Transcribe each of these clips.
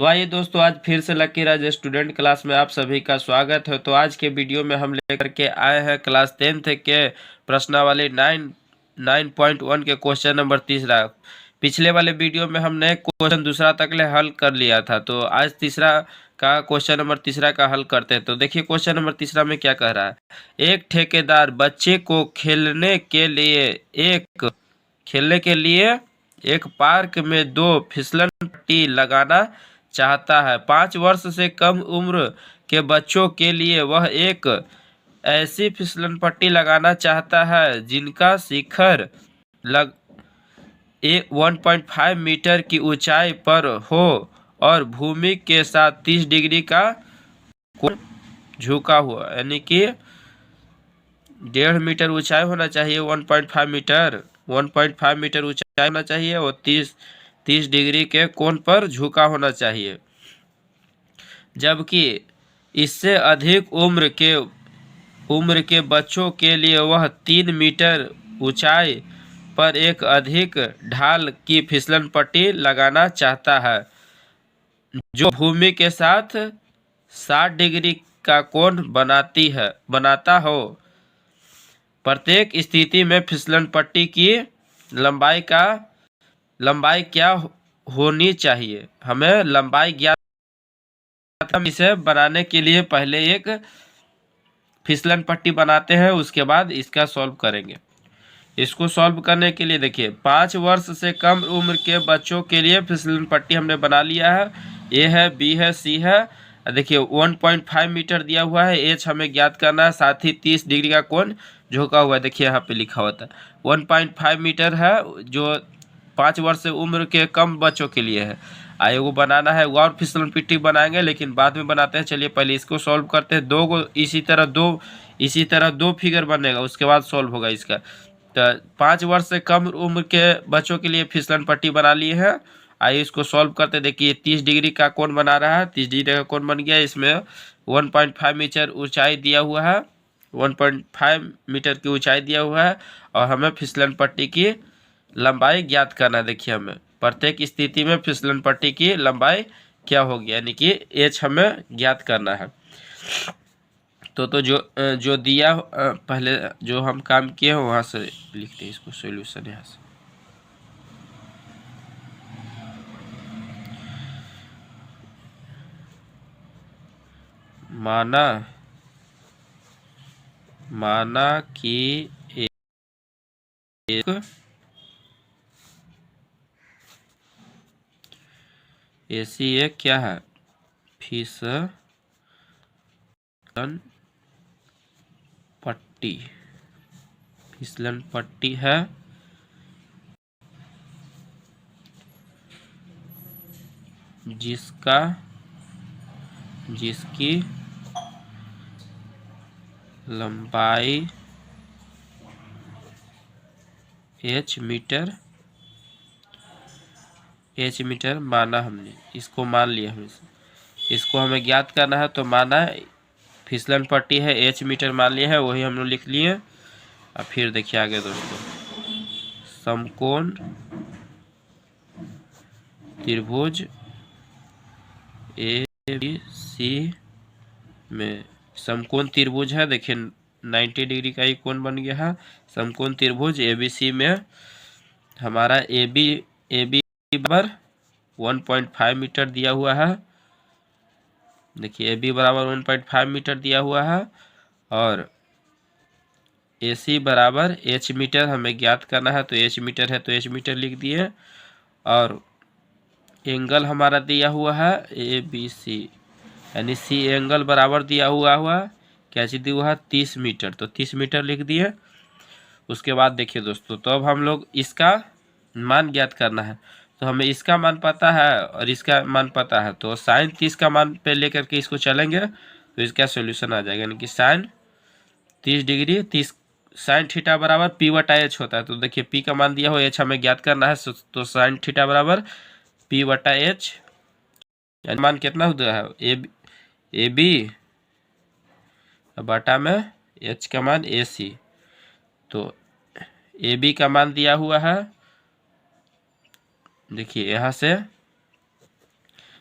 तो आइए दोस्तों, आज फिर से लकी राज स्टूडेंट क्लास में आप सभी का स्वागत है। तो आज के वीडियो में हम लेकर के आए हैं क्लास 10th के प्रश्नावली 9.1 के क्वेश्चन नंबर 3। पिछले वाले वीडियो में हमने क्वेश्चन दूसरा तक ले हल कर लिया था, तो आज तीसरा का क्वेश्चन नंबर तीसरा का हल करते हैं। तो देखिए क्वेश्चन नंबर तीसरा में क्या कह रहा है। एक ठेकेदार बच्चे को खेलने के लिए एक पार्क में 2 फिसलन पट्टी लगाना चाहता है। 5 वर्ष से कम उम्र के बच्चों के लिए वह एक ऐसी फिसलन पट्टी लगाना चाहता है जिनका शिखर लग 1.5 मीटर की ऊंचाई पर हो और भूमि के साथ 30 डिग्री का कोण झुका हुआ, यानी कि 1.5 मीटर ऊंचाई होना चाहिए। 1.5 मीटर ऊंचाई होना चाहिए और 30 डिग्री के कोण पर झुका होना चाहिए। जबकि इससे अधिक उम्र के बच्चों के लिए वह 3 मीटर ऊंचाई पर एक अधिक ढाल की फिसलन पट्टी लगाना चाहता है जो भूमि के साथ 60 डिग्री का कोण बनाता हो। प्रत्येक स्थिति में फिसलन पट्टी की लंबाई क्या होनी चाहिए। हमें लंबाई ज्ञात। हम इसे बनाने के लिए पहले एक फिसलन पट्टी बनाते हैं, उसके बाद इसका सॉल्व करेंगे। इसको सॉल्व करने के लिए देखिए 5 वर्ष से कम उम्र के बच्चों के लिए फिसलन पट्टी हमने बना लिया है। ए है, बी है, सी है। देखिए 1.5 मीटर दिया हुआ है, एच हमें ज्ञात करना है, साथ ही 30 डिग्री का कोण झुका हुआ है। देखिए यहाँ पे लिखा होता है 1.5 मीटर है, जो 5 वर्ष से उम्र के कम बच्चों के लिए है। आगे को बनाना है, और फिसलन पट्टी बनाएंगे लेकिन बाद में बनाते हैं। चलिए पहले इसको सॉल्व करते हैं। इसी तरह दो फिगर बनेगा, उसके बाद सॉल्व होगा इसका। तो 5 वर्ष से कम उम्र के बच्चों के लिए फिसलन पट्टी बना लिए है। आइए इसको सॉल्व करते। देखिए 30 डिग्री का कोण बना रहा है, 30 डिग्री का कोण बन गया। इसमें 1.5 मीटर ऊंचाई दिया हुआ है, 1.5 मीटर की ऊंचाई दिया हुआ है और हमें फिसलन पट्टी की लंबाई ज्ञात करना है। देखिए हमें प्रत्येक स्थिति में फिसलन पट्टी की लंबाई क्या होगी, यानी कि एच हमें ज्ञात करना है। तो जो दिया पहले जो हम काम किए हैं वहाँ से लिखते हैं इसको सॉल्यूशन। यहाँ से माना कि एक ऐसी एक क्या है फिसलन पट्टी है जिसकी लंबाई एच मीटर माना हमने, इसको मान लिया हमने। इसको हमें ज्ञात करना है, तो माना फिसलन पट्टी है एच मीटर मान लिया है, वही हम लोग लिख लिए। अब फिर देखिए आगे दोस्तों, समकोण त्रिभुज ए बी सी में समकोण त्रिभुज है। देखिए 90 डिग्री का ही कोण बन गया है। समकोण त्रिभुज एबीसी में हमारा ए बी बराबर 1.5 मीटर दिया हुआ है। देखिए ए बी बराबर 1.5 मीटर दिया हुआ है और ए सी बराबर एच मीटर हमें ज्ञात करना है। तो एच मीटर है तो एच मीटर लिख दिए। और एंगल हमारा दिया हुआ है ए बी सी, यानी सी एंगल बराबर दिया हुआ क्या चीज दिया हुआ है 30 मीटर, तो 30 मीटर लिख दिए। उसके बाद देखिए दोस्तों, तो अब हम लोग इसका मान ज्ञात करना है। तो हमें इसका मान पता है और इसका मान पता है, तो साइन 30 का मान पे लेकर के इसको चलेंगे तो इसका सोल्यूशन आ जाएगा, यानी कि साइन 30 डिग्री 30 साइन थीटा बराबर पी बटा एच होता है। तो देखिए पी का मान दिया हो, एच हमें ज्ञात करना है, तो साइन थीटा बराबर पी बटा एच, यानी मान कितना होता है ए बी बटा में एच का मान ए सी। तो ए बी का मान दिया हुआ है, देखिए यहाँ से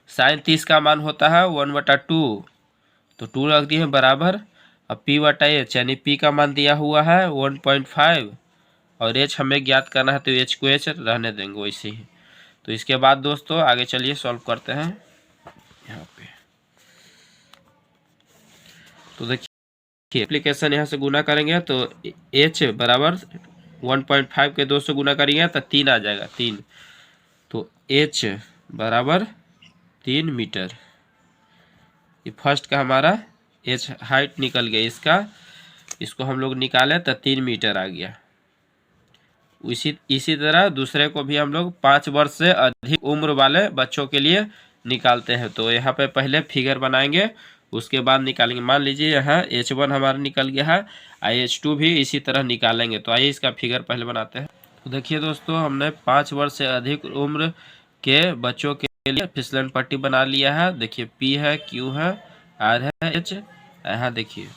साइन 30 का मान होता है 1/2, तो 2 रख दिए हैं बराबर। अब P/H यानी P का मान दिया हुआ है 1.5 और H हमें ज्ञात करना है, तो H को H रहने देंगे वैसे ही। तो इसके बाद दोस्तों आगे चलिए सॉल्व करते हैं यहाँ पे। तो देखिए एप्लीकेशन यहाँ से गुना करेंगे तो H बराबर 1.5 के 2 से गुना करेंगे तो 3 आ जाएगा 3, तो H बराबर 3 मीटर। ये फर्स्ट का हमारा H हाइट निकल गया इसका, इसको हम लोग निकाले तो 3 मीटर आ गया। इसी तरह दूसरे को भी हम लोग 5 वर्ष से अधिक उम्र वाले बच्चों के लिए निकालते हैं। तो यहाँ पे पहले फिगर बनाएंगे, उसके बाद निकालेंगे। मान लीजिए यहाँ H1 हमारा निकल गया है, H2 भी इसी तरह निकालेंगे। तो आइए इसका फिगर पहले बनाते हैं। तो देखिए दोस्तों, हमने 5 वर्ष से अधिक उम्र के बच्चों के लिए फिसलन पट्टी बना लिया है। देखिए P है, Q है, R है, H। यहाँ देखिए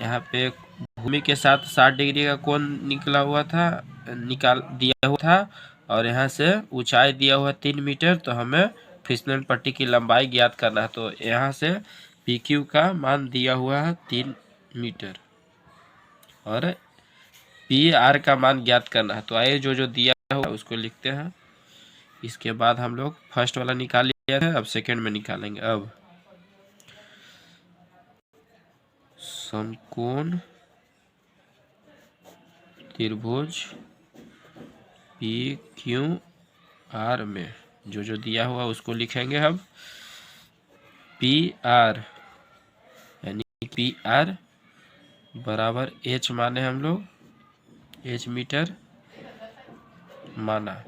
यहाँ पे भूमि के साथ 60 डिग्री का कोण निकला हुआ था, निकाल दिया हुआ था, और यहाँ से ऊंचाई दिया हुआ 3 मीटर। तो हमें फिसलन पट्टी की लंबाई ज्ञात करना है। तो यहाँ से PQ का मान दिया हुआ है 3 मीटर और PR का मान ज्ञात करना है। तो आइए जो जो दिया हुआ उसको लिखते हैं। इसके बाद हम लोग फर्स्ट वाला निकाल लिया है, अब सेकेंड में निकालेंगे। अब समकोण त्रिभुज PQR में जो जो दिया हुआ उसको लिखेंगे। अब PR यानी PR बराबर H माने हम लोग, H मीटर माना।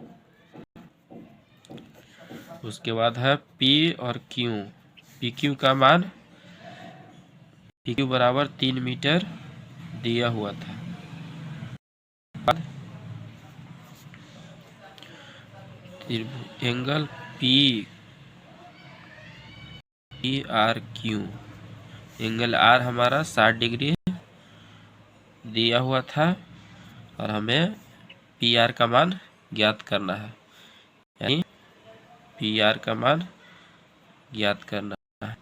उसके बाद है P और Q, PQ का मान PQ बराबर 3 मीटर दिया हुआ था। एंगल PRQ, एंगल R हमारा 60 डिग्री दिया हुआ था और हमें PR का मान ज्ञात करना है, यानी PR का मान ज्ञात करना है।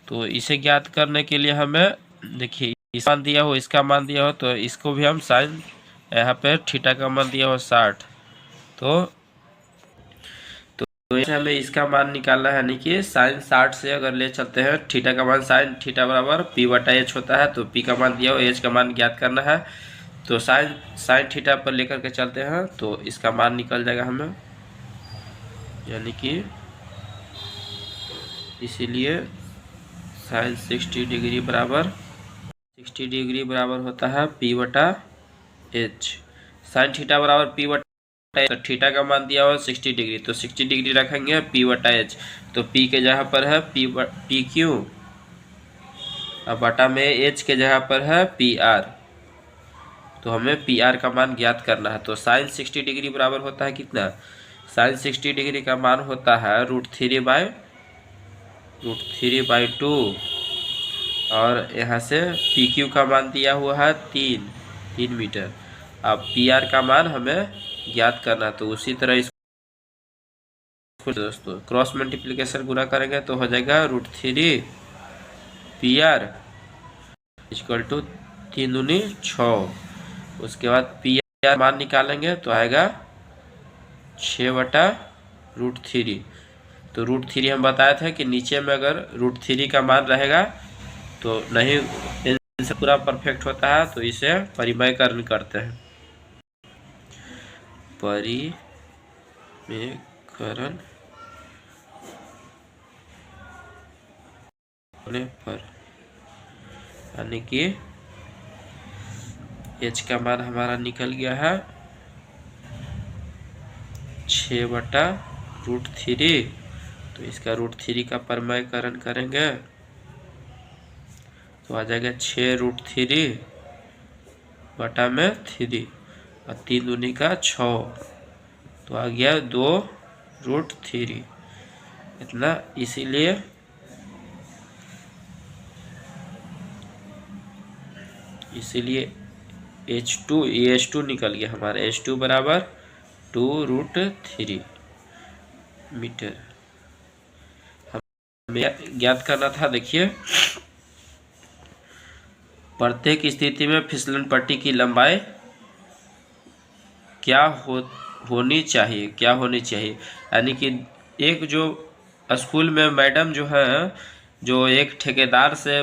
तो इसे ज्ञात करने के लिए हमें देखिए इस मान दिया हो, इसका मान दिया हो, तो इसको भी हम साइन, यहाँ पे थीटा का मान दिया हो 60, तो हमें इसका मान निकालना है, यानी कि साइन 60 से अगर ले चलते हैं थीटा का मान, साइन थीटा बराबर P/H होता है। तो P का मान दिया हो, H का मान ज्ञात करना है। तो साइन थीटा पर लेकर के चलते हैं तो इसका मान निकल जाएगा हमें, यानी कि इसीलिए साइन 60 डिग्री बराबर होता है P/H। साइन थीटा बराबर P/H, तो थीटा का मान दिया हुआ 60 डिग्री, तो 60 डिग्री रखेंगे P/H। तो P के जगह पर है PQ और बटा में H के जगह पर है PR। तो हमें PR का मान ज्ञात करना है। तो साइन 60 डिग्री बराबर होता है कितना, साइन 60 डिग्री का मान होता है √3/2 और यहाँ से PQ का मान दिया हुआ है 3 मीटर। अब PR का मान हमें ज्ञात करना, तो उसी तरह इसको दोस्तों क्रॉस मल्टीप्लिकेशन गुना करेंगे तो हो जाएगा √3PR = 3 दूनी 6। उसके बाद PR मान निकालेंगे तो आएगा 6/√3। तो √3 हम बताए थे कि नीचे में अगर √3 का मान रहेगा तो नहीं इनसे पूरा परफेक्ट होता है, तो इसे परिमेयकरण करते हैं। परिमेयकरण होने पर यानी कि H का मान हमारा निकल गया है 6/√3। तो इसका √3 का परिमेयकरण करेंगे तो आ जाएगा 6√3 बटा में 3 और 3 दूनी का 6, तो आ गया 2√3 इतना। इसीलिए H2 निकल गया हमारा, H2 बराबर 2√3 मीटर। ज्ञात करना था। देखिए, प्रत्येक स्थिति में फिसलन पट्टी की लंबाई क्या होनी चाहिए, क्या होनी चाहिए। यानी कि एक जो स्कूल में मैडम जो है, जो एक ठेकेदार से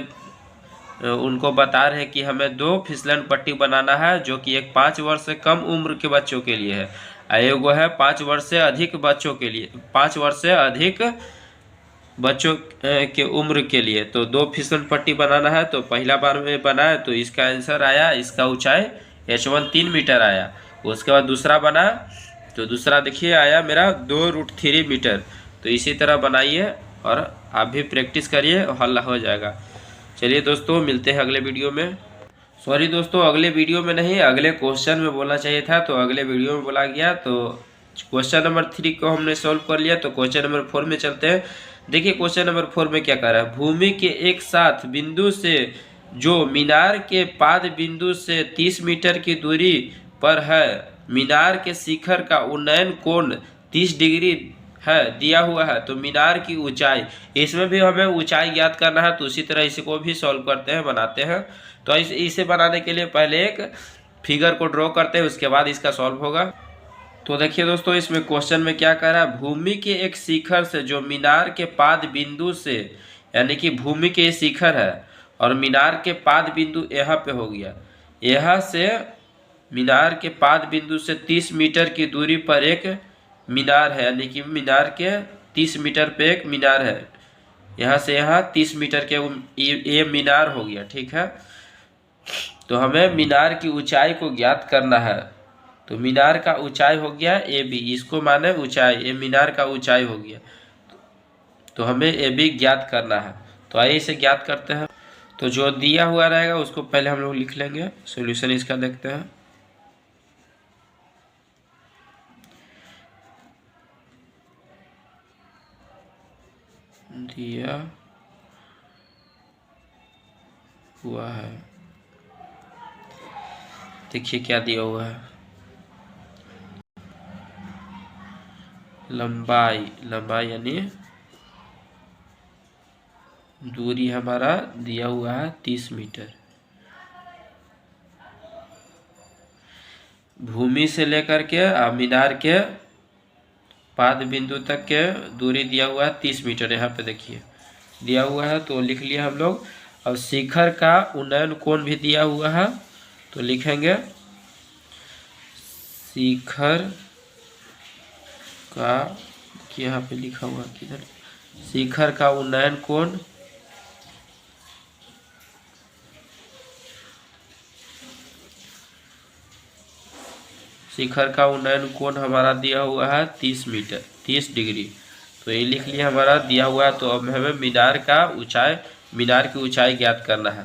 उनको बता रहे हैं कि हमें 2 फिसलन पट्टी बनाना है, जो कि एक 5 वर्ष से कम उम्र के बच्चों के लिए है, एगो है 5 वर्ष से अधिक बच्चों के लिए, 5 वर्ष से अधिक बच्चों के उम्र के लिए। तो 2 फिसलन पट्टी बनाना है। तो पहला बार में बनाया तो इसका आंसर आया, इसका ऊंचाई H1 3 मीटर आया। उसके बाद दूसरा बना तो दूसरा देखिए आया मेरा 2√3 मीटर। तो इसी तरह बनाइए और आप भी प्रैक्टिस करिए, हल हो जाएगा। चलिए दोस्तों, मिलते हैं अगले वीडियो में। सॉरी दोस्तों, अगले वीडियो में नहीं, अगले क्वेश्चन में बोलना चाहिए था, तो अगले वीडियो में बोला गया। तो क्वेश्चन नंबर 3 को हमने सॉल्व कर लिया। तो क्वेश्चन नंबर 4 में चलते हैं। देखिए क्वेश्चन नंबर 4 में क्या कह रहा है। भूमि के एक साथ बिंदु से जो मीनार के पाद बिंदु से 30 मीटर की दूरी पर है, मीनार के शिखर का उन्नयन कोण 30 डिग्री है दिया हुआ है। तो मीनार की ऊंचाई, इसमें भी हमें ऊंचाई ज्ञात करना है। तो उसी तरह इसको भी सॉल्व करते हैं, बनाते हैं। तो इसे बनाने के लिए पहले एक फिगर को ड्रॉ करते हैं, उसके बाद इसका सॉल्व होगा। तो देखिए दोस्तों, इसमें क्वेश्चन में क्या कह रहा है। भूमि के एक शिखर से जो मीनार के पाद बिंदु से, यानी कि भूमि के शिखर है और मीनार के पाद बिंदु यहाँ पे हो गया, यहाँ से मीनार के पाद बिंदु से 30 मीटर की दूरी पर एक मीनार है। यानी कि मीनार के 30 मीटर पे एक मीनार है, यहाँ से यहाँ 30 मीटर के ये मीनार हो गया। ठीक है, तो हमें मीनार की ऊंचाई को ज्ञात करना है। तो मीनार का ऊंचाई हो गया AB, इसको माने ऊंचाई, ये मीनार का ऊंचाई हो गया। तो हमें AB ज्ञात करना है। तो आइए इसे ज्ञात करते हैं। तो जो दिया हुआ रहेगा उसको पहले हम लोग लिख लेंगे। सॉल्यूशन इसका देखते हैं। दिया हुआ है, देखिए क्या दिया हुआ है। लंबाई, लंबाई यानी दूरी हमारा दिया हुआ है 30 मीटर। भूमि से लेकर के मीनार के पाद बिंदु तक के दूरी दिया हुआ है 30 मीटर। यहाँ पे देखिए दिया हुआ है, तो लिख लिया हम लोग। और शिखर का उन्नयन कोण भी दिया हुआ है, तो लिखेंगे शिखर का, यहाँ पे लिखा हुआ किधर, शिखर का उन्नयन कोण शिखर का उन्नयन कोण हमारा दिया हुआ है 30 मीटर, 30 डिग्री। तो ये लिख लिया हमारा दिया हुआ है। तो अब हमें मीनार का ऊंचाई, मीनार की ऊंचाई ज्ञात करना है।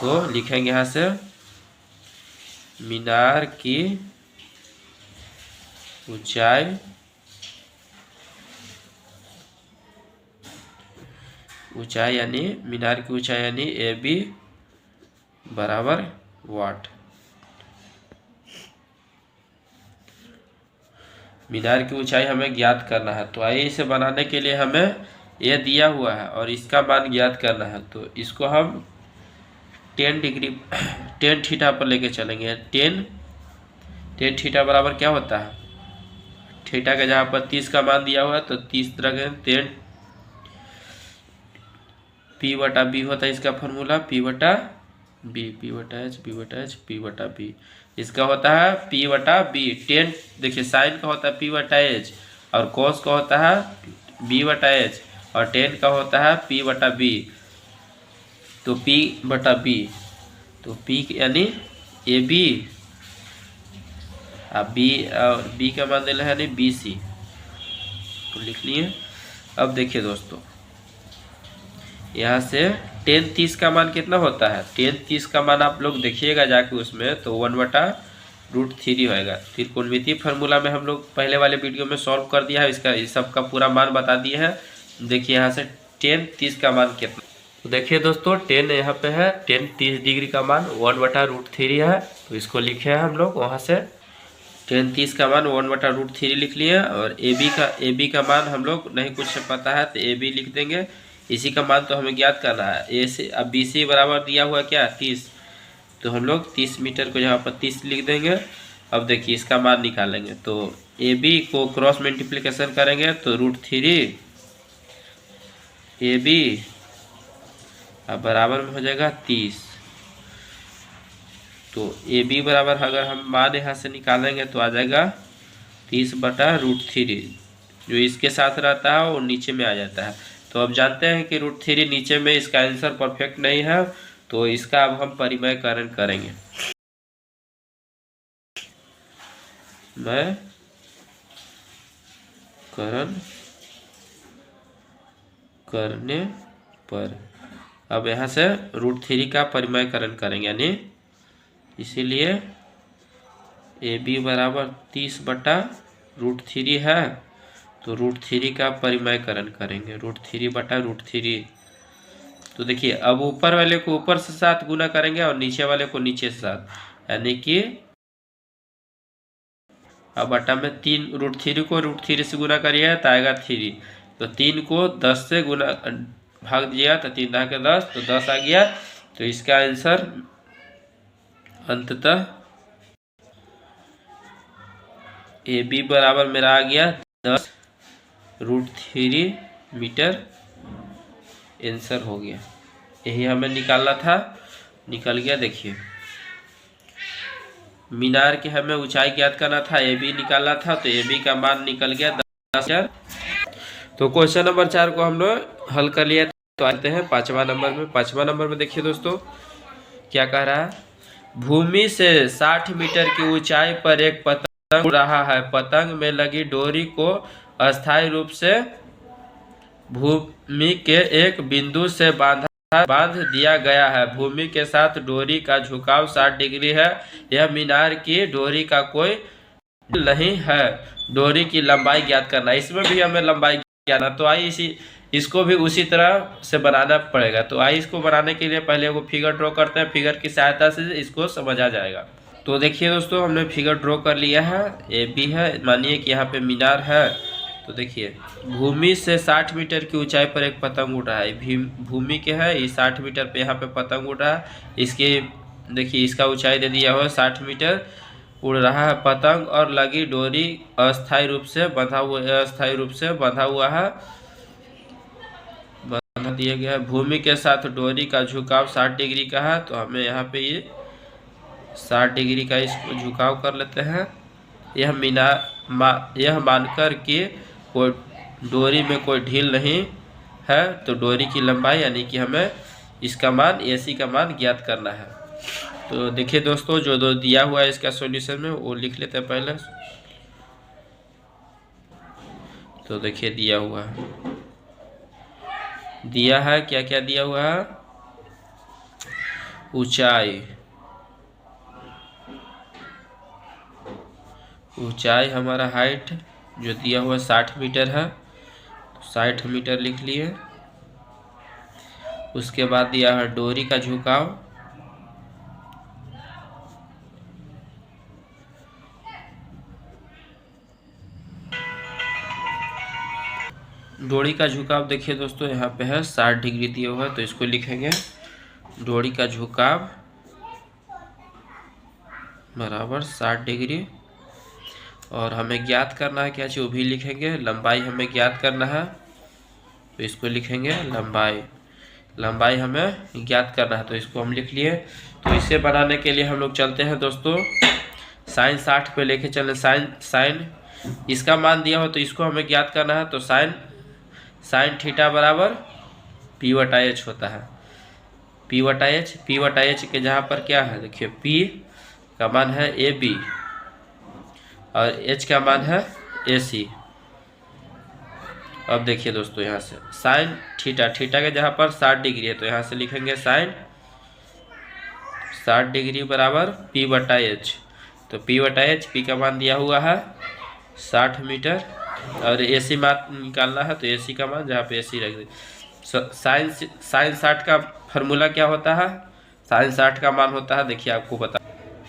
तो लिखेंगे यहाँ से मीनार की ऊंचाई, ऊंचाई यानी मीनार की ऊंचाई यानी AB बराबर वाट। मीनार की ऊंचाई हमें ज्ञात करना है। तो आइए इसे बनाने के लिए हमें ये दिया हुआ है और इसका मान ज्ञात करना है। तो इसको हम 10 डिग्री 10 थीटा पर लेके चलेंगे। 10 थीटा बराबर क्या होता है, थीटा का जहाँ पर 30 का मान दिया हुआ है, तो 30 तरह 10 P/B होता है इसका फॉर्मूला, P/B, P/H इसका होता है P/B। 10 देखिए साइन का होता है P/H और कॉस का होता है B/H और 10 का होता है P/B। तो P/B, तो P यानी AB और B का मान देना है यानी BC। तो लिख लिए। अब देखिए दोस्तों, यहाँ से 10 30 का मान कितना होता है, 10 30 का मान आप लोग देखिएगा जाके उसमें, तो 1/√3 होएगा। त्रिकोणमितीय फार्मूला में हम लोग पहले वाले वीडियो में सॉल्व कर दिया है, इसका इस सब का पूरा मान बता दिए हैं। देखिए यहाँ से 10 30 का मान कितना, तो देखिए दोस्तों 10 यहाँ पे है, 10 30 डिग्री का मान 1/√3 है। तो इसको लिखे हैं हम लोग वहाँ से tan 30 का मान 1/√3 लिख लिए। और ए बी का मान हम लोग नहीं कुछ पता है तो ए बी लिख देंगे। इसी का मान तो हमें ज्ञात करना है। ए से अब बी सी बराबर दिया हुआ क्या 30, तो हम लोग 30 मीटर को यहाँ पर 30 लिख देंगे। अब देखिए इसका मान निकालेंगे तो ए बी को क्रॉस मल्टीप्लिकेशन करेंगे तो √3 ए बी अब बराबर में हो जाएगा 30। तो ए बी बराबर अगर हम मान यहाँ से निकालेंगे तो आ जाएगा 30/√3। जो इसके साथ रहता है वो नीचे में आ जाता है। तो अब जानते हैं कि √3 नीचे में, इसका आंसर परफेक्ट नहीं है, तो इसका अब हम परिमयकरण करेंगे। मैं करण करने पर अब यहाँ से √3 का परिमयकरण करेंगे, यानी इसीलिए ए बी बराबर 30/√3 है, तो √3 का परिमयकरण करेंगे, √3/√3। तो देखिए अब ऊपर वाले को ऊपर से 7 गुना करेंगे और नीचे वाले को नीचे से 7, यानी कि अब बटा में 3 √3 को √3 से गुना करिए तो आएगा 3। तो 3 को 10 से गुना भाग दिया तो 3 × 10 तो 10 आ गया। तो इसका आंसर अंततः ए बी बराबर मेरा आ गया 10√3 मीटर आंसर हो गया। यही हमें निकालना था, निकल गया। देखिए मीनार की हमें ऊंचाई ज्ञात करना था, ए बी निकालना था, तो ए बी का मान निकल गया 10,000। तो क्वेश्चन नंबर 4 को हम लोग हल कर लिया। तो आते हैं 5वां नंबर में। 5वां नंबर में देखिए दोस्तों क्या कह रहा है। भूमि से 60 मीटर की ऊंचाई पर एक पतंग उड़ रहा है। पतंग में लगी डोरी को अस्थायी रूप से भूमि के एक बिंदु से बांध दिया गया है। भूमि के साथ डोरी का झुकाव 60 डिग्री है। यह मीनार की डोरी का कोई नहीं है। डोरी की लंबाई ज्ञात करना। इसमें भी हमें लंबाई ज्ञात करना, तो आइए इसको भी उसी तरह से बनाना पड़ेगा। तो आइए इसको बनाने के लिए पहले वो फिगर ड्रॉ करते हैं। फिगर की सहायता से इसको समझा जाएगा। तो देखिए दोस्तों हमने फिगर ड्रॉ कर लिया है। ए बी है, मानिए कि यहाँ पे मीनार है। तो देखिए भूमि से 60 मीटर की ऊंचाई पर एक पतंग उड़ रहा है। भूमि के है, ये 60 मीटर पे यहाँ पे पतंग उड़ रहा है। इसके देखिए इसका ऊंचाई दे दिया हुआ है 60 मीटर। उड़ रहा है पतंग और लगी डोरी अस्थायी रूप से बंधा हुआ है, बंधा दिया गया है। भूमि के साथ डोरी का झुकाव 60 डिग्री का है। तो हमें यहाँ पे ये 60 डिग्री का इसको झुकाव कर लेते हैं। यह मानकर कि कोई डोरी में कोई ढील नहीं है, तो डोरी की लंबाई यानी कि हमें इसका मान AC का मान ज्ञात करना है। तो देखिए दोस्तों जो दिया हुआ है इसका सॉल्यूशन में वो लिख लेते हैं पहले। तो देखिए दिया है क्या क्या दिया हुआ है। ऊंचाई हमारा हाइट जो दिया हुआ 60 मीटर है, तो 60 मीटर लिख लिए। उसके बाद दिया है डोरी का झुकाव, डोरी का झुकाव देखिए दोस्तों यहाँ पे है 60 डिग्री दिया हुआ है, तो इसको लिखेंगे डोरी का झुकाव बराबर 60 डिग्री। और हमें ज्ञात करना है क्या चीज़, वो भी लिखेंगे। लंबाई हमें ज्ञात करना है, तो इसको लिखेंगे लंबाई हमें ज्ञात करना है, तो इसको हम लिख लिए। तो इसे बनाने के लिए हम लोग चलते हैं दोस्तों sin 60 पे लेके चले। साइन इसका मान दिया हो तो इसको हमें ज्ञात करना है। तो साइन थीटा बराबर P/H होता है। P/H के जहाँ पर क्या है देखिए, P का मान है AB और H का मान है AC। अब देखिए दोस्तों यहाँ से साइन थीटा के जहाँ पर 60 डिग्री है, तो यहाँ से लिखेंगे साइन 60 डिग्री बराबर P/H। तो P/H का मान दिया हुआ है 60 मीटर और AC मान निकालना है, तो AC का मान जहाँ पे AC रख दे। साइन 60 का फार्मूला क्या होता है, साइन 60 का मान होता है देखिए आपको बता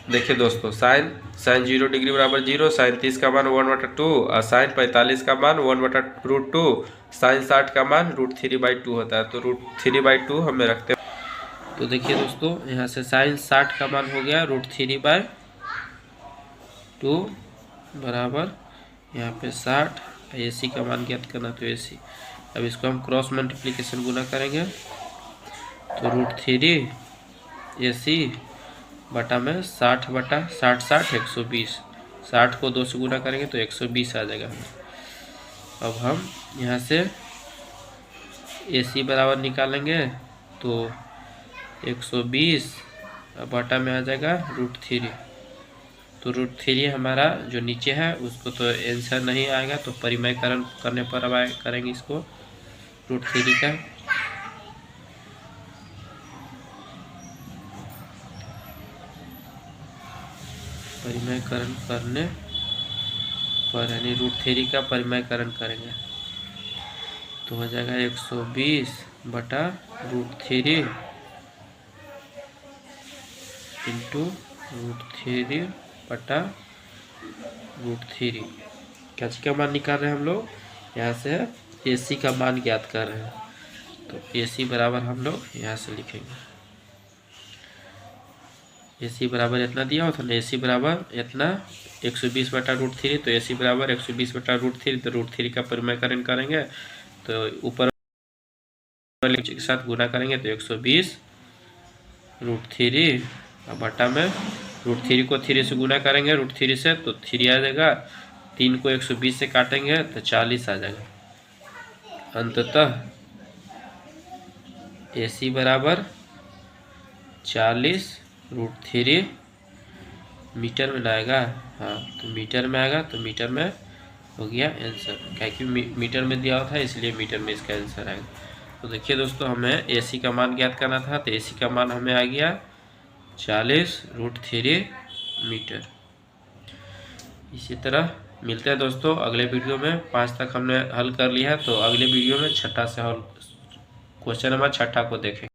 देखिए दोस्तों, साइन 0 डिग्री बराबर 0, साइन 30 का मान 1/2 और साइन 45 का मान 1/√2, साइन 60 का मान √3/2 होता है। तो √3/2 हमें रखते हैं। तो देखिए दोस्तों, यहाँ से साइन 60 का मान हो गया √3/2 बराबर यहाँ पे 60। AC का मान ज्ञात करना, तो AC। अब इसको हम क्रॉस मल्टीप्लिकेशन गुना करेंगे, तो √3 AC बटा में 60/60 120। 60 को 2 से गुना करेंगे तो 120 आ जाएगा हमें। अब हम यहाँ से AC बराबर निकालेंगे, तो 120 बटा में आ जाएगा √3। तो √3 हमारा जो नीचे है उसको तो आंसर नहीं आएगा, तो परिमयकरण करने पर अब करेंगे इसको √3 का। परिमयकरण करने पर यानी √3 का परिमयकरण करेंगे तो हो जाएगा 120 बटा √3 इंटू √3 बटा √3। क्या का मान निकाल रहे हैं हम लोग, यहाँ से AC का मान ज्ञात कर रहे हैं। तो AC बराबर हम लोग यहाँ से लिखेंगे, AC बराबर इतना दिया होता ना, AC बराबर इतना 120 बटा √3, तो AC बराबर 120 बटा √3, तो √3 का परिमयकरण करेंगे तो ऊपर वाले के साथ गुना करेंगे तो 120 √3 बटा में √3 को 3 से गुना करेंगे √3 से, तो 3 आ जाएगा। 3 को 120 से काटेंगे तो 40 आ जाएगा। अंततः AC बराबर 40 √3 मीटर में आएगा। हाँ, तो मीटर में आएगा, तो मीटर में हो गया आंसर, क्या कि मीटर में दिया हुआ था इसलिए मीटर में इसका आंसर आएगा। तो देखिए दोस्तों, हमें AC का मान ज्ञात करना था, तो AC का मान हमें आ गया 40 √3 मीटर। इसी तरह मिलते हैं दोस्तों अगले वीडियो में। 5 तक हमने हल कर लिया है, तो अगले वीडियो में छठा से हल क्वेश्चन नंबर 6 को देखें।